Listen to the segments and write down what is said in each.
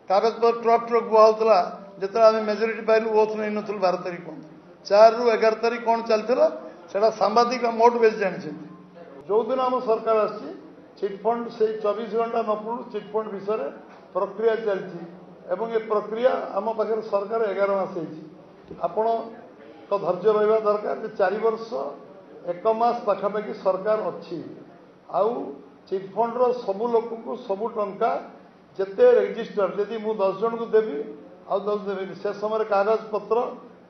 कागज truck truck बुआ जो आम मेजोरीटी पाइलु ओथ नहीं नु 12 तारीख 4 ରୁ 11 तारीख कौन चलता से सांबादिक मोट बेस जानी जो दिन आम सरकार आसी चिटफंड से 24 घंटा नपुर चिटफंड विषय प्रक्रिया चलती ये प्रक्रिया आम पाखे सरकार 11 मास आपण तो धैर्य रहा दरकार 4 वर्ष 1 मास पाखापाखि सरकार अच्छी आउ चिटफंड सबू लोक को सबू टंका जिते रेजिस्टर जदि मु 10 जन को देवी आउ 10 देवी से समय कागज पत्र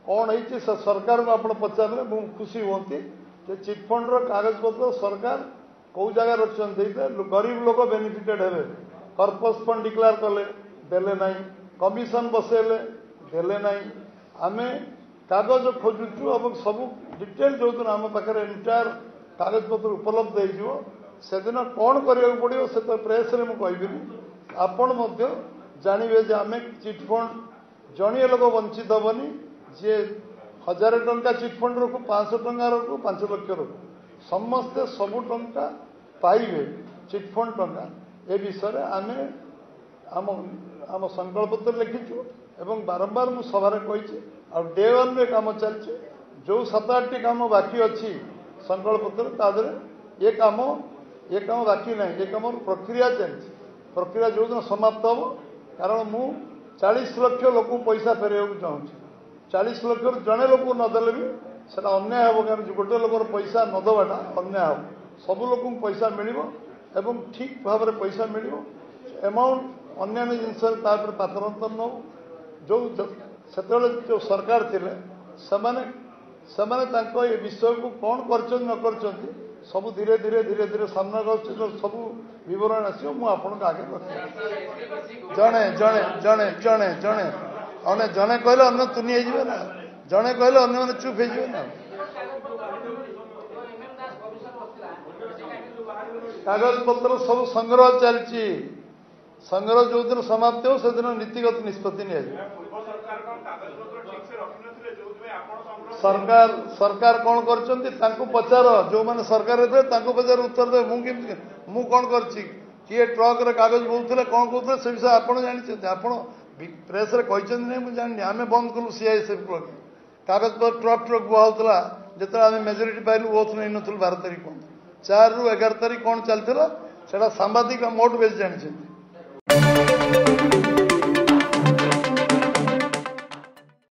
कौन है सरकार को आप पचारे मुझे खुशी हमें जे चिटफंड कागज पत्र सरकार कौ जगह रखते गरीब लोक बेनिफिटेड हे कर्पस फंड डिक्लेयर कले देले ना कमिशन बसैले देले ना आम कागज खोजुचु और सब डिटेल जो दिन आम पाखे एंटायर कागज पत्र उपलब्ध हो से दिन कौन करा पड़ो से तो प्रेस रे मुझे आपण जानवे जे आम चिटफंड जड़िए लोक वंचित हेनी जे 1000 टंका चिटफंड रखु 500 टंका रखु 5 लाख रखु समस्ते सबू टंका पाइबे चिटफंड टंका ए विषय आम आम आम संकल्प पत्र लिखिचु एवं बारंबार मु सभारे कही डे 1 रे काम चलछि जो 7-8 काम बाकी अच्छी संकल्प पत्र तादरे ये काम बाकी ना ये काम प्रक्रिया चलछि प्रक्रिया जो दिन समाप्त हम कारण मु 40 लाख लोक पैसा फेर चाहूँ 40 लाख जड़े लोक नदेले भी से अन्याय हम कारण गोटे लोकर पैसा नदबाटा अन्याय हम सबू लोक पैसा मिल ठीक भाव में पैसा मिल एमाउंट अन्य जिनस पातरंतर नौ जो जो सरकार थिले ये विषय को कौन कर न कर सब धीरे धीरे धीरे धीरे सामना सब बरण आस आगे जड़े जड़े जड़े जड़े जड़े अने जड़े कहले अन्य तुनी हो ना जड़े कहले अन्य मैंने चुप हो ना कागज पत्र सब संग्रह चलती संग्रह जो दिन समाप्त हो से दिन नीतिगत निष्पत्ति नि सरकार सरकार कौन कर पचार जो मैंने सरकार थे पचार उत्तर दे मु कौन कर किए ट्रक रे कागज बोलते कौन कहते से विषय आप जानते आप प्रेस रे नहीं जानी आम बंद कलु सीआईएसएफ कागज पर ट्रक ट्रक बुआ जो आम मेजोरीटी पाइलु ओथ नहीं नु 12 तारीख 4 ରୁ 11 तारीख कौन चलता से सांबादिक मोट बेस जानी